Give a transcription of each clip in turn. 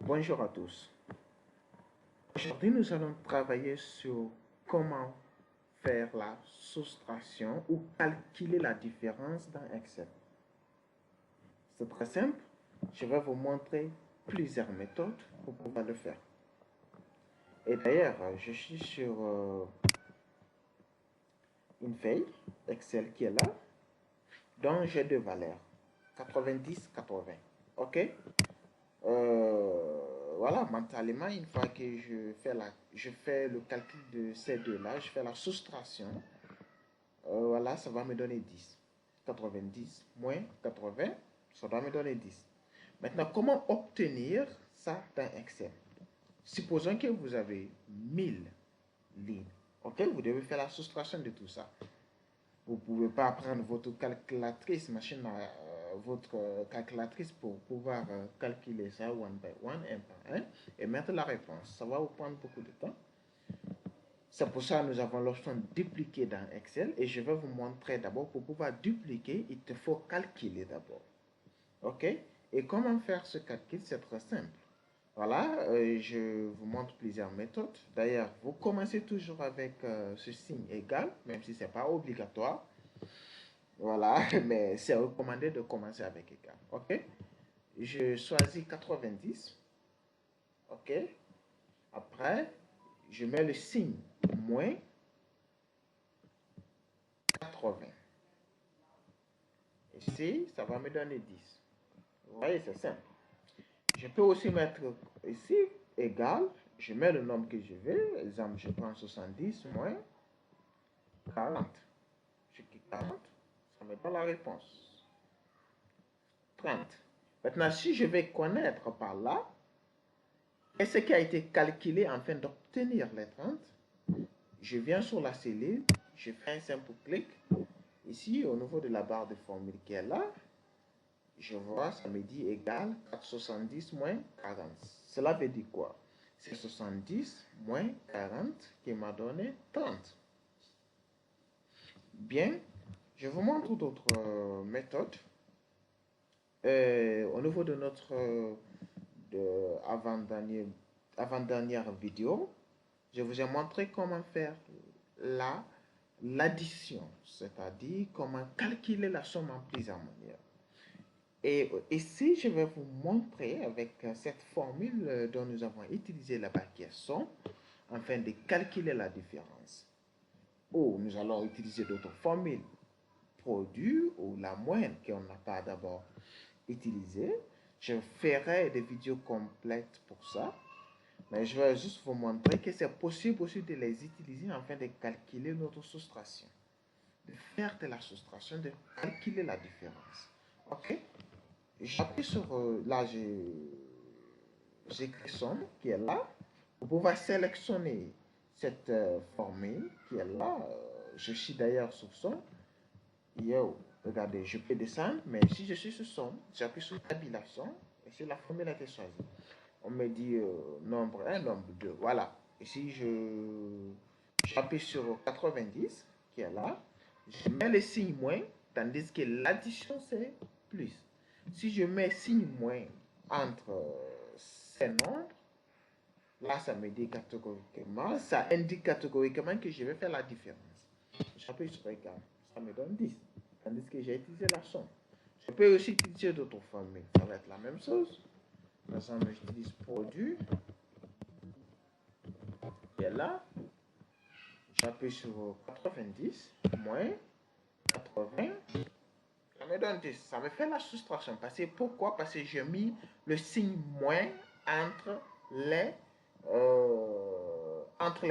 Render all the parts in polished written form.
Bonjour à tous. Aujourd'hui, nous allons travailler sur comment faire la soustraction ou calculer la différence dans Excel. C'est très simple. Je vais vous montrer plusieurs méthodes pour pouvoir le faire. Et d'ailleurs, je suis sur une feuille Excel qui est là, dont j'ai deux valeurs, 90-80. OK? Voilà, mentalement, une fois que je fais le calcul de ces deux-là, je fais la soustraction, voilà, ça va me donner 10. 90 moins 80, ça doit me donner 10. Maintenant, comment obtenir ça dans Excel? Supposons que vous avez 1000 lignes. OK, vous devez faire la soustraction de tout ça. Vous ne pouvez pas prendre votre calculatrice, votre calculatrice pour pouvoir calculer ça one by one, un par un, et mettre la réponse. Ça va vous prendre beaucoup de temps. C'est pour ça que nous avons l'option dupliquer dans Excel, et je vais vous montrer d'abord, pour pouvoir dupliquer, il te faut calculer d'abord. OK? Et comment faire ce calcul? C'est très simple. Voilà, je vous montre plusieurs méthodes. D'ailleurs, vous commencez toujours avec ce signe égal, même si ce n'est pas obligatoire. Voilà, mais c'est recommandé de commencer avec égal. OK? Je choisis 90. OK? Après, je mets le signe moins 80. Ici, ça va me donner 10. Vous voyez, c'est simple. Je peux aussi mettre ici égal. Je mets le nombre que je veux. Exemple, je prends 70 moins 40. Je clique 40. Ça me donne la réponse. 30. Maintenant, si je vais connaître par là, qu'est-ce qui a été calculé afin d'obtenir les 30, je viens sur la cellule, je fais un simple clic. Ici, au niveau de la barre de formule qui est là, je vois, ça me dit égal 470 moins 40. Cela veut dire quoi? C'est 70 moins 40 qui m'a donné 30. Bien, je vous montre d'autres méthodes. Au niveau de notre avant-dernière vidéo, je vous ai montré comment faire l'addition, c'est-à-dire comment calculer la somme en plusieurs manières. Et ici, je vais vous montrer avec cette formule dont nous avons utilisé là-bas qui est somme, afin de calculer la différence. Ou nous allons utiliser d'autres formules, produit ou la moyenne qu'on n'a pas d'abord utilisé. Je ferai des vidéos complètes pour ça. Mais je vais juste vous montrer que c'est possible aussi de les utiliser afin de calculer notre soustraction. De faire de la soustraction, de calculer la différence. OK? J'appuie sur, là, j'écris somme qui est là. Vous pouvez sélectionner cette formule qui est là. Je suis d'ailleurs sur somme. Yo, regardez, je peux descendre, mais si je suis sur somme, j'appuie sur tabulation et c'est la formule a été choisie. On me dit nombre 1, nombre 2. Voilà. Ici, j'appuie sur 90 qui est là. Je mets le signe moins, tandis que l'addition c'est plus. Si je mets signe moins entre ces nombres, là ça me dit catégoriquement, ça indique catégoriquement que je vais faire la différence. J'appuie sur égal, ça me donne 10, tandis que j'ai utilisé la somme. Je peux aussi utiliser d'autres formules, ça va être la même chose. Par exemple, j'utilise produit, qui est là. J'appuie sur 90 moins 80. Ça me donne 10. Ça me fait la soustraction. Pourquoi? Parce que j'ai mis le signe moins entre les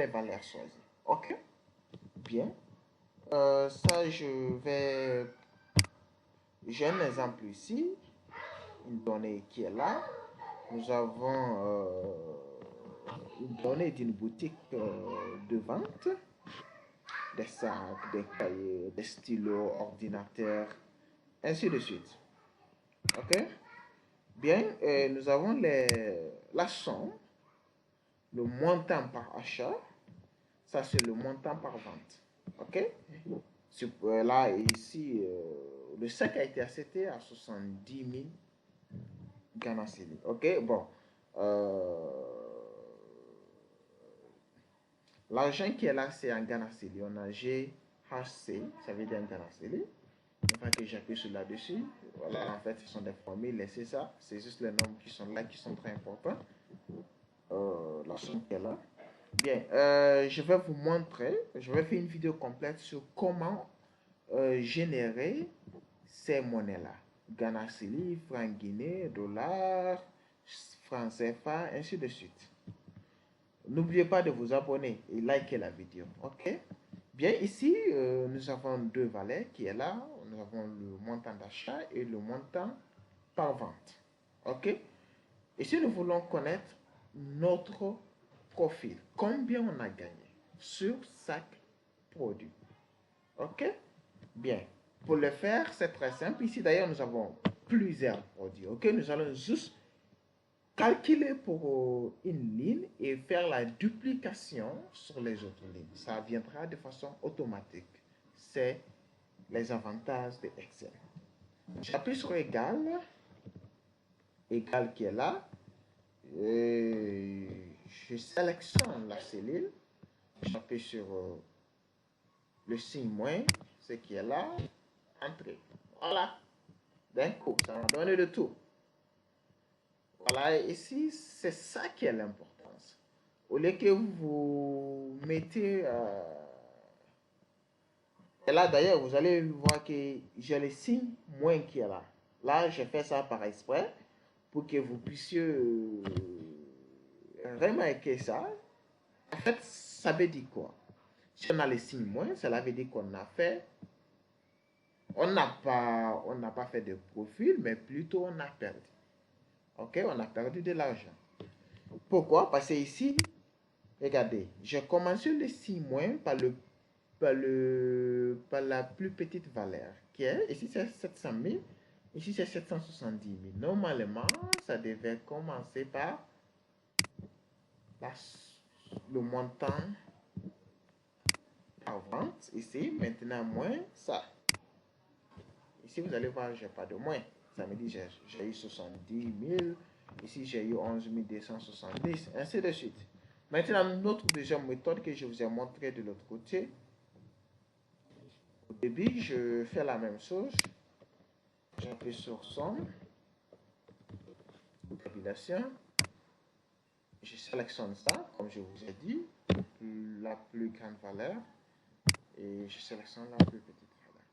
valeurs choisies. OK? Bien. Ça, j'ai un exemple ici. Une donnée qui est là. Nous avons une donnée d'une boutique de vente. Des sacs, des cahiers, des stylos, ordinateurs, ainsi de suite. OK? Bien, nous avons la somme, le montant par achat, ça c'est le montant par vente. OK? Là, ici, le sac a été acheté à 70 000 Ghana Cedi. OK? Bon, L'argent qui est là, c'est en Ghana Cedi. On a GHC, ça veut dire en Ghana Cedi. Une fois que j'appuie sur là-dessus, voilà, en fait, ce sont des formules, laissez ça. C'est juste les nombres qui sont là, qui sont très importants. La somme qui est là. Bien, je vais vous montrer, je vais faire une vidéo complète sur comment générer ces monnaies-là. Ghana Cedi, franc guinéen, dollar, franc CFA, ainsi de suite. N'oubliez pas de vous abonner et liker la vidéo. Ok? Bien, ici, nous avons deux valeurs qui est là. Nous avons le montant d'achat et le montant par vente. Ok? Ici, nous voulons connaître notre profil. Combien on a gagné sur chaque produit. Ok? Bien. Pour le faire, c'est très simple. Ici, d'ailleurs, nous avons plusieurs produits. Ok? Nous allons juste calculer pour une ligne et faire la duplication sur les autres lignes. Ça viendra de façon automatique. C'est les avantages de Excel. J'appuie sur égal, égal qui est là. Et je sélectionne la cellule. J'appuie sur le signe moins, ce qui est là. Entrée. Voilà. D'un coup, ça m'a donné le tout. Voilà, ici, c'est ça qui est l'importance. Au lieu que vous mettez... et là, d'ailleurs, vous allez voir que j'ai le signe moins qui est là. Là, j'ai fait ça par exprès pour que vous puissiez remarquer ça. En fait, ça veut dire quoi? Si on a le signe moins, cela veut dire qu'on a fait... On n'a pas fait de profil, mais plutôt on a perdu. Ok, on a perdu de l'argent. Pourquoi? Parce que ici, regardez, j'ai commencé le 6 moins par la plus petite valeur, qui est, ici c'est 700 000, ici c'est 770 000. Normalement, ça devait commencer par le montant à vente, ici, maintenant moins ça. Ici, vous allez voir, j'ai pas de moins. Ça me dit, j'ai eu 70 000. Ici, j'ai eu 11 270, ainsi de suite. Maintenant, notre deuxième méthode que je vous ai montré de l'autre côté. Au début, je fais la même chose. J'appuie sur somme, tabulation. Je sélectionne ça, comme je vous ai dit, la plus grande valeur. Et je sélectionne la plus petite valeur.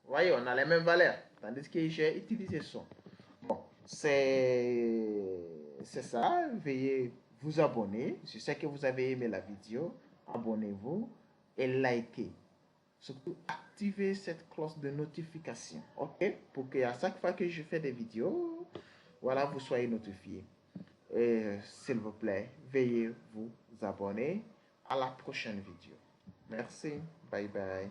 Vous voyez, on a les mêmes valeurs, tandis que j'ai utilisé somme. Bon, c'est ça. Veuillez vous abonner. Je sais que vous avez aimé la vidéo. Abonnez-vous et likez. Surtout, activez cette cloche de notification. Ok? Pour qu'à chaque fois que je fais des vidéos, voilà, vous soyez notifiés. S'il vous plaît, veuillez vous abonner. À la prochaine vidéo. Merci. Bye bye.